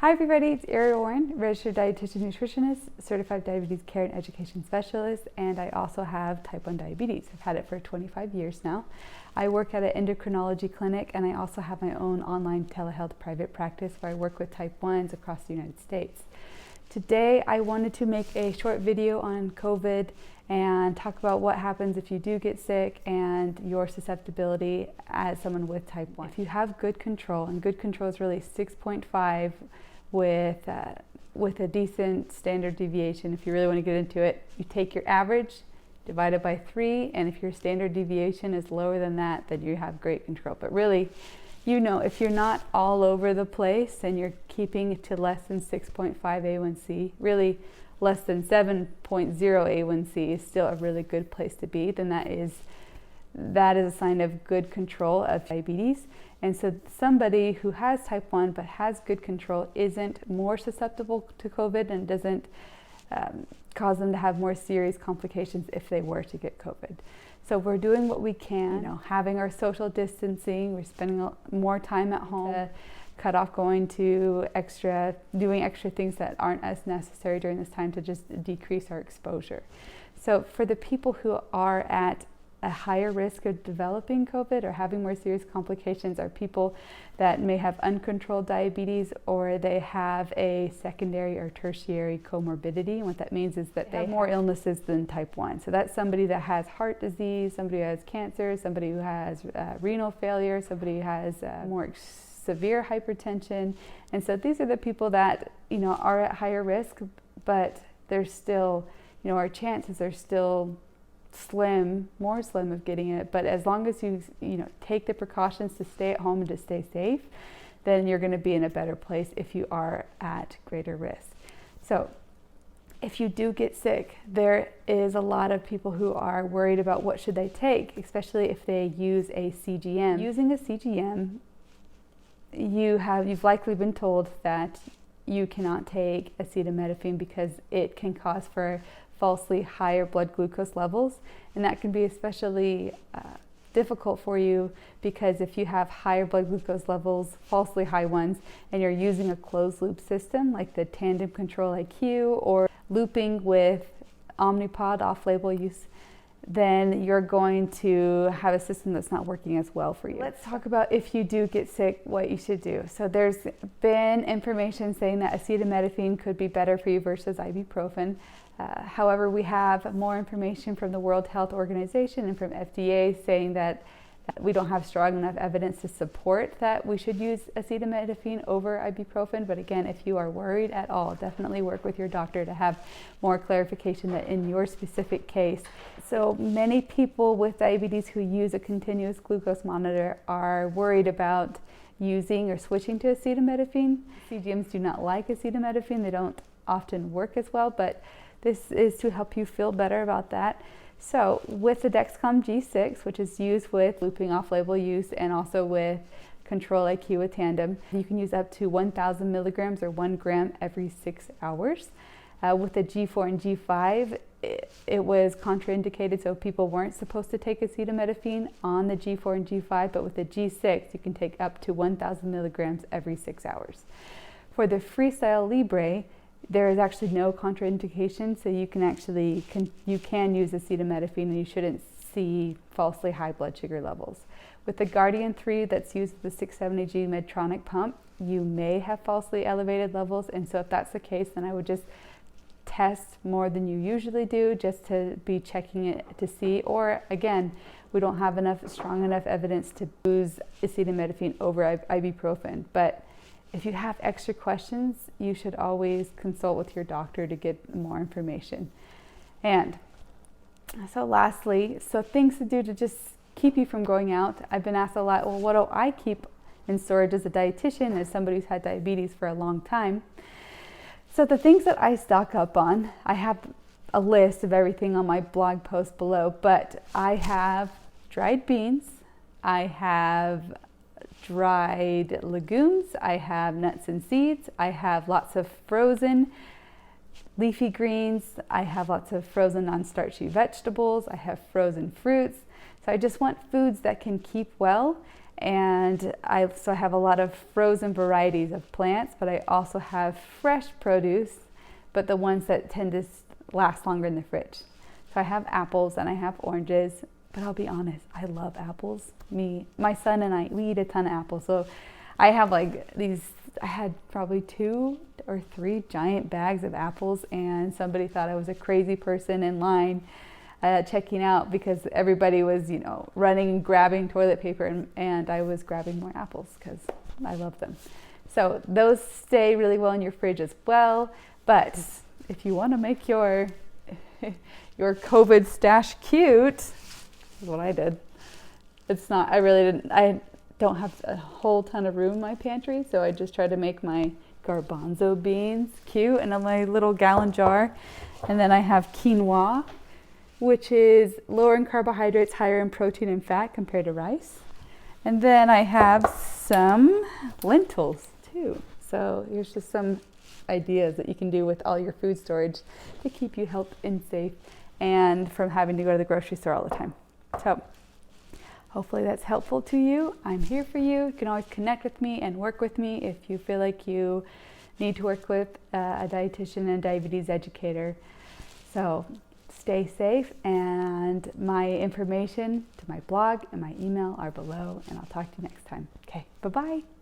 Hi everybody, it's Ariel Warren, registered dietitian nutritionist, certified diabetes care and education specialist, and I also have type 1 diabetes. I've had it for 25 years now. I work at an endocrinology clinic, and I also have my own online telehealth private practice where I work with type 1s across the United States. Today I wanted to make a short video on COVID and talk about what happens if you do get sick and your susceptibility as someone with type 1. If you have good control, and good control is really 6.5 with a decent standard deviation. If you really want to get into it, you take your average, divide it by 3, and if your standard deviation is lower than that, then you have great control. But really, you know, if you're not all over the place and you're keeping it to less than 6.5 A1C, really less than 7.0 A1C is still a really good place to be, then that is a sign of good control of diabetes. And so somebody who has type 1 but has good control isn't more susceptible to COVID and doesn't cause them to have more serious complications if they were to get COVID. So we're doing what we can, having our social distancing, we're spending more time at home, cut off going to doing extra things that aren't as necessary during this time to just decrease our exposure. So for the people who are at a higher risk of developing COVID or having more serious complications are people that may have uncontrolled diabetes, or they have a secondary or tertiary comorbidity. And what that means is that they have more illnesses than type 1. So that's somebody that has heart disease, somebody who has cancer, somebody who has renal failure, somebody who has more severe hypertension. And so these are the people that are at higher risk, but they're still, our chances are still more slim of getting it. But as long as you take the precautions to stay at home and to stay safe, then you're going to be in a better place if you are at greater risk. So if you do get sick, there is a lot of people who are worried about what should they take, especially if they use a CGM. Using a CGM, you've likely been told that you cannot take acetaminophen because it can cause for falsely higher blood glucose levels, and that can be especially difficult for you because if you have higher blood glucose levels, falsely high ones, and you're using a closed loop system like the Tandem Control IQ or looping with Omnipod off-label use, then you're going to have a system that's not working as well for you. Let's talk about if you do get sick, what you should do. So there's been information saying that acetaminophen could be better for you versus ibuprofen. However, we have more information from the World Health Organization and from FDA saying that we don't have strong enough evidence to support that we should use acetaminophen over ibuprofen. But again, if you are worried at all, definitely work with your doctor to have more clarification that in your specific case. So many people with diabetes who use a continuous glucose monitor are worried about using or switching to acetaminophen. CGMs do not like acetaminophen. They don't often work as well, but this is to help you feel better about that. So with the Dexcom G6, which is used with looping off-label use and also with Control IQ with Tandem, you can use up to 1,000 milligrams or 1 gram every 6 hours. With the G4 and G5, it was contraindicated, so people weren't supposed to take acetaminophen on the G4 and G5, but with the G6, you can take up to 1,000 milligrams every 6 hours. For the Freestyle Libre, there is actually no contraindication, so you can use acetaminophen and you shouldn't see falsely high blood sugar levels. With the Guardian 3 that's used with the 670G Medtronic pump, you may have falsely elevated levels, and so if that's the case, then I would just test more than you usually do just to be checking it to see, or again, we don't have strong enough evidence to use acetaminophen over ibuprofen. But if you have extra questions, you should always consult with your doctor to get more information. And so lastly, things to do to just keep you from going out. I've been asked a lot, well, what do I keep in storage as a dietitian, as somebody who's had diabetes for a long time? So the things that I stock up on, I have a list of everything on my blog post below, but I have dried beans, I have dried legumes, I have nuts and seeds, I have lots of frozen leafy greens, I have lots of frozen non-starchy vegetables, I have frozen fruits. So I just want foods that can keep well And I have a lot of frozen varieties of plants, but I also have fresh produce, but the ones that tend to last longer in the fridge. So I have apples and I have oranges, but I'll be honest, I love apples. My son and I, we eat a ton of apples. So I have I had probably 2 or 3 giant bags of apples, and somebody thought I was a crazy person in line checking out because everybody was, running and grabbing toilet paper, and I was grabbing more apples because I love them. So those stay really well in your fridge as well. But if you want to make your COVID stash cute, this is what I did. I don't have a whole ton of room in my pantry, so I just try to make my garbanzo beans cute in my little gallon jar. And then I have quinoa, which is lower in carbohydrates, higher in protein and fat compared to rice. And then I have some lentils too. So here's just some ideas that you can do with all your food storage to keep you healthy and safe and from having to go to the grocery store all the time. So hopefully that's helpful to you. I'm here for you. You can always connect with me and work with me if you feel like you need to work with a dietitian and diabetes educator. So stay safe, and my information to my blog and my email are below, and I'll talk to you next time. Okay, bye-bye.